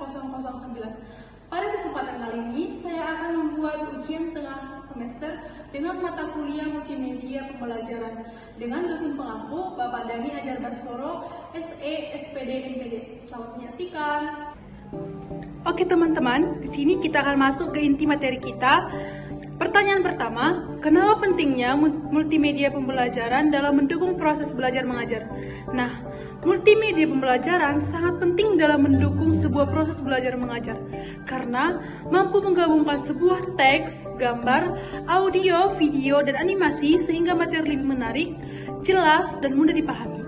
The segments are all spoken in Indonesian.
3.009. Pada kesempatan kali ini, saya akan membuat ujian tengah semester dengan mata kuliah multimedia pembelajaran dengan dosen pengampu Bapak Dani Ajar Baskoro, SE, SPD, MPD. Selamat menyaksikan. Oke teman-teman, di sini kita akan masuk ke inti materi kita. Pertanyaan pertama, kenapa pentingnya multimedia pembelajaran dalam mendukung proses belajar mengajar? Nah, multimedia pembelajaran sangat penting dalam mendukung sebuah proses belajar mengajar karena mampu menggabungkan sebuah teks, gambar, audio, video, dan animasi sehingga materi lebih menarik, jelas, dan mudah dipahami.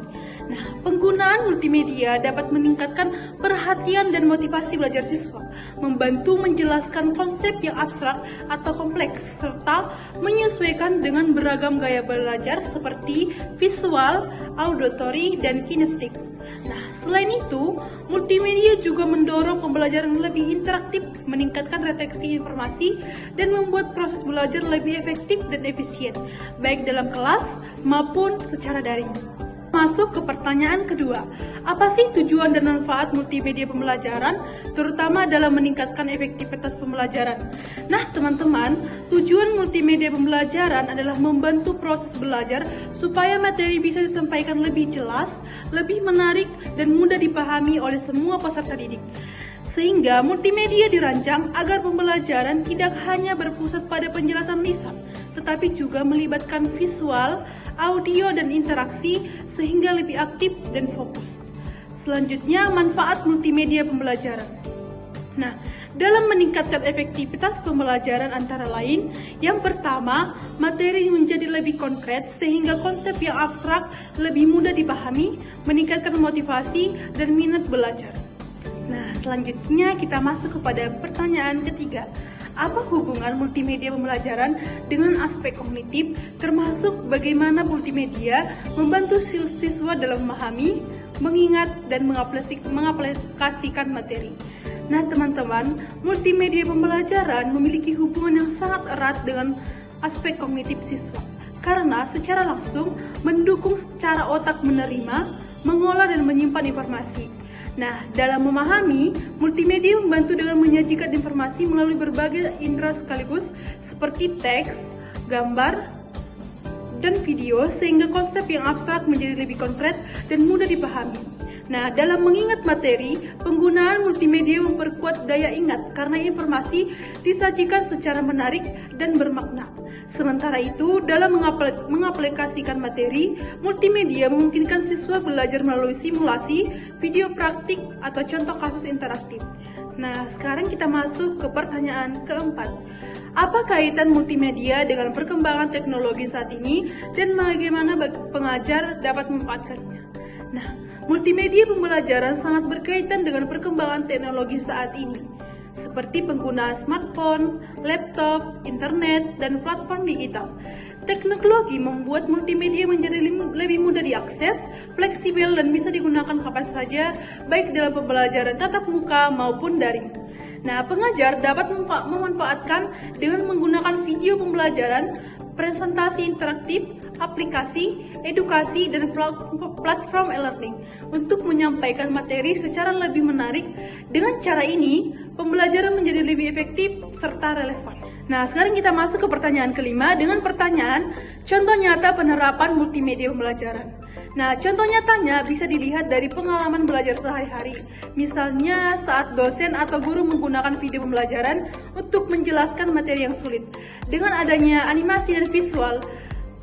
Nah, penggunaan multimedia dapat meningkatkan perhatian dan motivasi belajar siswa, membantu menjelaskan konsep yang abstrak atau kompleks, serta menyesuaikan dengan beragam gaya belajar seperti visual, auditory, dan kinestetik. Nah, selain itu, multimedia juga mendorong pembelajaran lebih interaktif, meningkatkan retensi informasi, dan membuat proses belajar lebih efektif dan efisien, baik dalam kelas maupun secara daring. Masuk ke pertanyaan kedua, apa sih tujuan dan manfaat multimedia pembelajaran, terutama dalam meningkatkan efektivitas pembelajaran? Nah teman-teman, tujuan multimedia pembelajaran adalah membantu proses belajar supaya materi bisa disampaikan lebih jelas, lebih menarik, dan mudah dipahami oleh semua peserta didik. Sehingga multimedia dirancang agar pembelajaran tidak hanya berpusat pada penjelasan lisan, tetapi juga melibatkan visual, audio, dan interaksi sehingga lebih aktif dan fokus. Selanjutnya, manfaat multimedia pembelajaran. Nah, dalam meningkatkan efektivitas pembelajaran antara lain, yang pertama, materi menjadi lebih konkret sehingga konsep yang abstrak lebih mudah dipahami, meningkatkan motivasi dan minat belajar. Nah, selanjutnya kita masuk kepada pertanyaan ketiga. Apa hubungan multimedia pembelajaran dengan aspek kognitif, termasuk bagaimana multimedia membantu siswa dalam memahami, mengingat, dan mengaplikasikan materi? Nah, teman-teman, multimedia pembelajaran memiliki hubungan yang sangat erat dengan aspek kognitif siswa, karena secara langsung mendukung cara otak menerima, mengolah, dan menyimpan informasi. Nah, dalam memahami, multimedia membantu dengan menyajikan informasi melalui berbagai indera sekaligus seperti teks, gambar, dan video sehingga konsep yang abstrak menjadi lebih konkret dan mudah dipahami. Nah, dalam mengingat materi, penggunaan multimedia memperkuat daya ingat karena informasi disajikan secara menarik dan bermakna. Sementara itu, dalam mengaplikasikan materi, multimedia memungkinkan siswa belajar melalui simulasi, video praktik, atau contoh kasus interaktif. Nah, sekarang kita masuk ke pertanyaan keempat. Apa kaitan multimedia dengan perkembangan teknologi saat ini dan bagaimana pengajar dapat memanfaatkannya? Nah, multimedia pembelajaran sangat berkaitan dengan perkembangan teknologi saat ini, seperti penggunaan smartphone, laptop, internet, dan platform digital. Teknologi membuat multimedia menjadi lebih mudah diakses, fleksibel, dan bisa digunakan kapan saja, baik dalam pembelajaran tatap muka maupun daring. Nah, pengajar dapat memanfaatkan dengan menggunakan video pembelajaran, presentasi interaktif, aplikasi, edukasi, dan platform e-learning untuk menyampaikan materi secara lebih menarik. Dengan cara ini, pembelajaran menjadi lebih efektif serta relevan. Nah, sekarang kita masuk ke pertanyaan kelima dengan pertanyaan contoh nyata penerapan multimedia pembelajaran. Nah, contoh nyatanya bisa dilihat dari pengalaman belajar sehari-hari. Misalnya saat dosen atau guru menggunakan video pembelajaran untuk menjelaskan materi yang sulit. Dengan adanya animasi dan visual,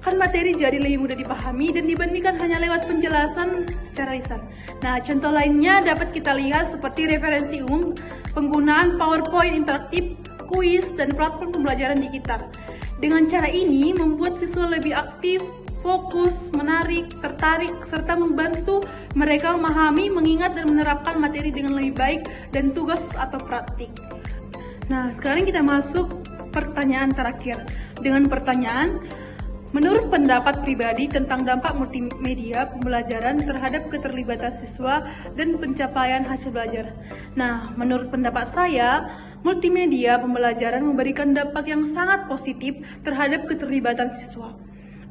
kan materi jadi lebih mudah dipahami dan dibandingkan hanya lewat penjelasan secara lisan. Nah, contoh lainnya dapat kita lihat seperti referensi umum, penggunaan PowerPoint interaktif, kuis, dan platform pembelajaran digital. Dengan cara ini membuat siswa lebih aktif, fokus, menarik, tertarik, serta membantu mereka memahami, mengingat, dan menerapkan materi dengan lebih baik dan tugas atau praktik. Nah, sekarang kita masuk pertanyaan terakhir dengan pertanyaan, menurut pendapat pribadi tentang dampak multimedia pembelajaran terhadap keterlibatan siswa dan pencapaian hasil belajar. Nah, menurut pendapat saya, multimedia pembelajaran memberikan dampak yang sangat positif terhadap keterlibatan siswa.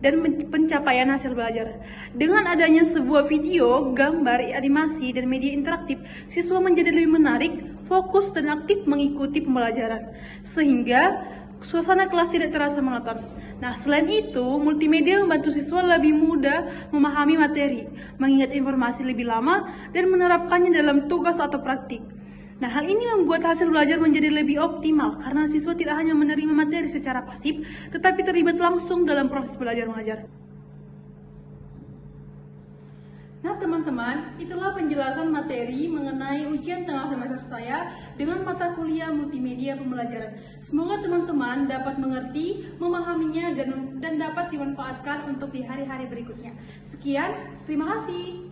dan pencapaian hasil belajar. Dengan adanya sebuah video, gambar, animasi, dan media interaktif, siswa menjadi lebih menarik, fokus, dan aktif mengikuti pembelajaran, sehingga suasana kelas tidak terasa monoton. Nah, selain itu, multimedia membantu siswa lebih mudah memahami materi, mengingat informasi lebih lama, dan menerapkannya dalam tugas atau praktik. Nah, hal ini membuat hasil belajar menjadi lebih optimal karena siswa tidak hanya menerima materi secara pasif, tetapi terlibat langsung dalam proses belajar mengajar. Nah, teman-teman, itulah penjelasan materi mengenai ujian tengah semester saya dengan mata kuliah multimedia pembelajaran. Semoga teman-teman dapat mengerti, memahaminya, dan dapat dimanfaatkan untuk di hari-hari berikutnya. Sekian, terima kasih.